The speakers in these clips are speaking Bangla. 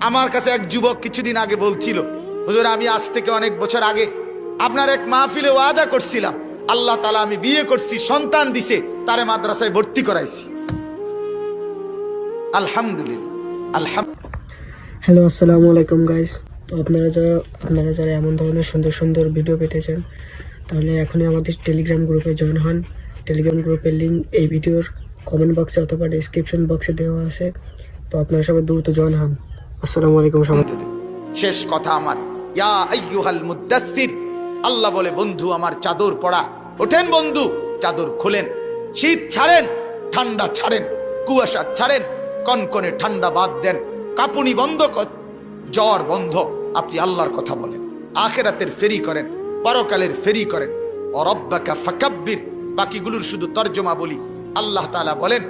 আমার কাছে এক যুবক কিছুদিন আগে বলছিল, হুজুর আমি আজ থেকে অনেক বছর আগে আপনার এক মাহফিলে ওয়াদা করছিলাম, আল্লাহ তাআলা আমি বিয়ে করছি, সন্তান দিছে, তারে মাদ্রাসায় ভর্তি করাইছি। আলহামদুলিল্লাহ। হ্যালো, আসসালামু আলাইকুম গাইস। তো আপনারা যারা এমন ধরনের সুন্দর সুন্দর ভিডিও পেতে চান, তাহলে এখনই আমাদের টেলিগ্রাম গ্রুপে জয়েন হন। টেলিগ্রাম গ্রুপের লিঙ্ক এই ভিডিওর কমেন্ট বক্সে অথবা ডেসক্রিপশন বক্সে দেওয়া আছে। তো আপনারা সবাই দ্রুত জয়েন হন। আসসালামু আলাইকুম সবাই। শেষ কথা আমার, ইয়া আইয়ুহাল মুদ্দাসসির, আল্লাহ বলে বন্ধু আমার চাদর পড়া, ওঠেন বন্ধু চাদর খোলেন, শীত ছাড়েন, ঠান্ডা ছাড়েন, কুয়াশা ছাড়েন, কনকনে ঠান্ডা বাদ দেন, কাঁপুনি বন্ধ কর, জ্বর বন্ধ। আপনি আল্লাহর কথা বলেন, আখিরাতের ফেরি করেন, পরকালের ফেরি করেন। ও রব্বাকা ফাকাব্বির, বাকিগুলোর শুধু তর্জমা বলি। আল্লাহ তাআলা বলেন,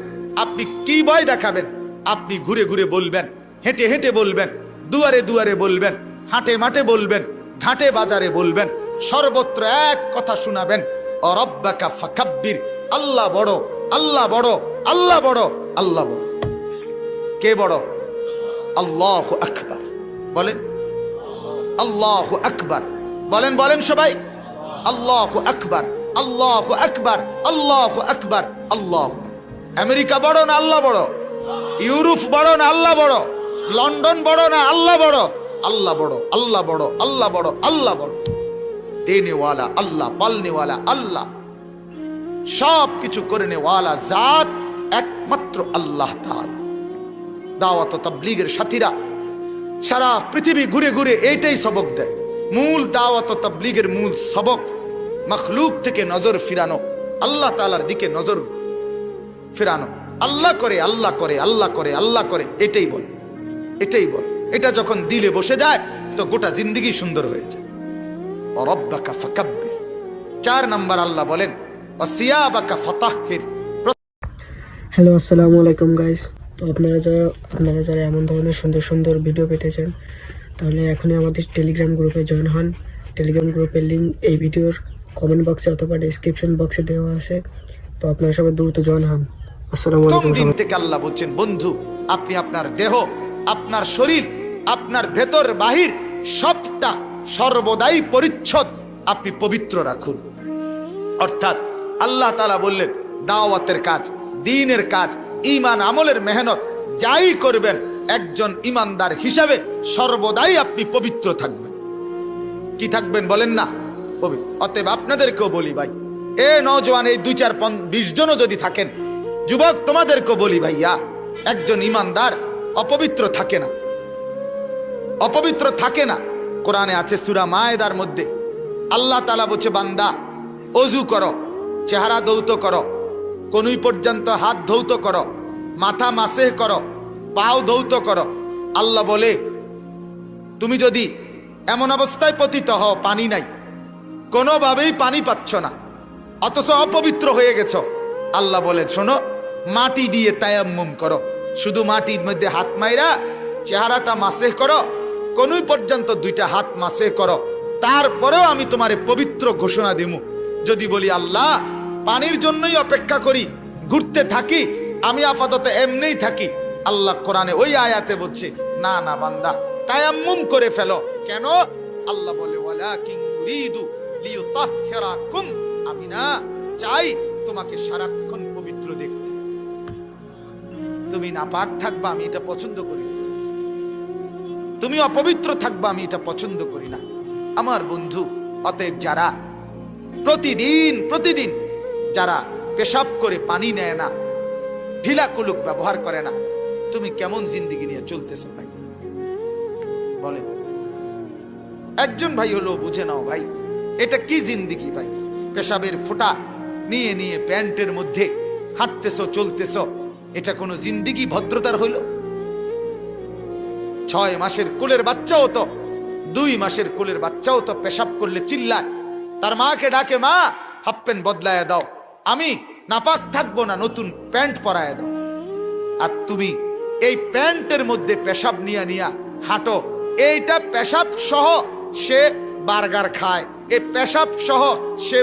আপনি কি ভয় দেখাবেন? আপনি ঘুরে ঘুরে বলবেন, হেঁটে হেঁটে বলবেন, দুয়ারে দুয়ারে বলবেন, হাটে মাঠে বলবেন, ঘাটে বাজারে বলবেন, সর্বত্র এক কথা শোনাবেন, ও রব্বাকা ফাকাব্বির, আল্লাহ বড়, আল্লাহ বড়, আল্লাহ বড়, আল্লাহ বড়। কে বড়? আল্লাহু আকবার বলেন, আল্লাহু আকবার বলেন, বলেন সবাই, আল্লাহু আকবার, আল্লাহু আকবার, আল্লাহু আকবার, আল্লাহু। আমেরিকা বড় না আল্লাহ বড়? ইউরোপ বড় না আল্লাহ বড়? লন্ডন বড় না আল্লাহ বড়? আল্লাহ বড়, আল্লাহ বড়, আল্লাহ বড়, আল্লাহ বড়। দেনেওয়ালা আল্লাহ, পালনেওয়ালা আল্লাহ, সব কিছু করে নেওয়ালা জাত একমাত্র আল্লাহ তাআলা। দাওয়াত ও তাবলীগের সাথীরা সারা পৃথিবী ঘুরে ঘুরে এইটাই সবক দেয়। মূল দাওয়াত ও তাবলীগের মূল সবক মখলুক থেকে নজর ফিরানো, আল্লাহ তাআলার দিকে নজর ফিরানো। আল্লাহ করে, আল্লাহ করে, আল্লাহ করে, আল্লাহ করে, এটাই বল, এটাই বল। এটা যখন দিলে বসে যায় তো গোটা জিন্দেগি সুন্দর হয়ে যায়। ও রব্বাকা ফাকাব্বির। 4 নাম্বার আল্লাহ বলেন, ও সিয়াবাকা ফাতাহহির। হ্যালো, আসসালামু আলাইকুম গাইস। তো আপনারা যারা এমন ধরনের সুন্দর সুন্দর ভিডিও পেতে চান, তাহলে এখনই আমাদের টেলিগ্রাম গ্রুপে জয়েন হন। টেলিগ্রাম গ্রুপের লিঙ্ক এই ভিডিওর কমেন্ট বক্সে অথবা ডেসক্রিপশন বক্সে দেওয়া আছে। তো আপনারা সবাই দ্রুত জয়েন হন। আসসালামু আলাইকুম। দিন থেকে আল্লাহ বলছেন, বন্ধু আপনি আপনার দেহ, আপনার শরীর, আপনার ভেতর বাহির সবটা সর্বদাই পরিচ্ছদ আপনি পবিত্র রাখুন। অর্থাৎ আল্লাহ তাআলা বললেন, দাওয়াতের কাজ, দ্বীনের কাজ, ঈমান আমলের মেহনত যাই করবেন, একজন ঈমানদার হিসাবে সর্বদাই আপনি পবিত্র থাকবেন। কি থাকবেন বলেন না? পবিত্র। অতএব আপনাদেরকেও বলি ভাই, এ নওজোয়ান, এই 2, 4, 20 জনও যদি থাকেন, যুবক তোমাদেরকেও বলি ভাইয়া, একজন ঈমানদার অপবিত্র থাকে না, অপবিত্র থাকে না। কোরআনে আছে সূরা মায়েদার মধ্যে আল্লাহ তাআলা বলছে, বান্দা ওযু করো, চেহারা ধৌত করো, কনুই পর্যন্ত হাত ধৌত করো, মাথা মাসেহ করো, পাও ধৌত করো। আল্লাহ বলে, তুমি যদি এমন অবস্থায় পতিত হও, পানি নাই, কোনোভাবেই পানি পাচ্ছ না, অথচ অপবিত্র হয়ে গেছো, আল্লাহ বলে, শোনো, মাটি দিয়ে তায়াম্মুম করো, শুধু মাটির মধ্যে হাত মাইরা চেহারাটা মাসেহ করো, কনুই পর্যন্ত 2টা হাত মাসেহ করো, তারপরেও আমি তোমারে পবিত্র ঘোষণা দিমু। যদি বলি আল্লাহ পানির জন্যই অপেক্ষা করি, ঘুরতে থাকি, আমি আপাতত এমনিই থাকি, আল্লাহ কোরআনে ওই আয়াতে বলছে, না না বান্দা, তায়াম্মুম করে ফেলো। কেন? আল্লাহ বলে, ওয়ালাকিন ইউরিদু লিইউতাহহিরাকুম, আমি না চাই তোমাকে সারাক্ষণ পবিত্র দেখতে। তুমি নাপাক থাকবা, আমি এটা পছন্দ করি না। তুমি অপবিত্র থাকবা, আমি এটা পছন্দ করি না। আমার বন্ধু, অতএব যারা প্রতিদিন যারা পেশাব করে পানি নেয় না, ঢিলা কুলুক ব্যবহার করে না, তুমি কেমন জিন্দেগি নিয়ে চলতেছো ভাই বলেন? একজন ভাই হলো বুঝে নাও ভাই, এটা কি জিন্দেগি ভাই? পেশাবের ফোঁটা নিয়ে নিয়ে প্যান্টের মধ্যে হাঁটতেছো, চলতেছো, এটা কোনো জিন্দেগি ভদ্রতার হইল? 6 মাসের কোলের বাচ্চাও তো, 2 মাসের কোলের বাচ্চাও তো পেশাব করলে চিল্লায়, তার মাকে ডাকে, মা হাফ প্যান্ট বদলায় দাও, আমি নাপাক থাকবো না, নতুন প্যান্ট পরায় দাও। আর তুমি এই প্যান্টের মধ্যে পেশাব নিয়া হাঁটো। এইটা পেশাব সহ সে বার্গার খায়, এই পেশাব সহ সে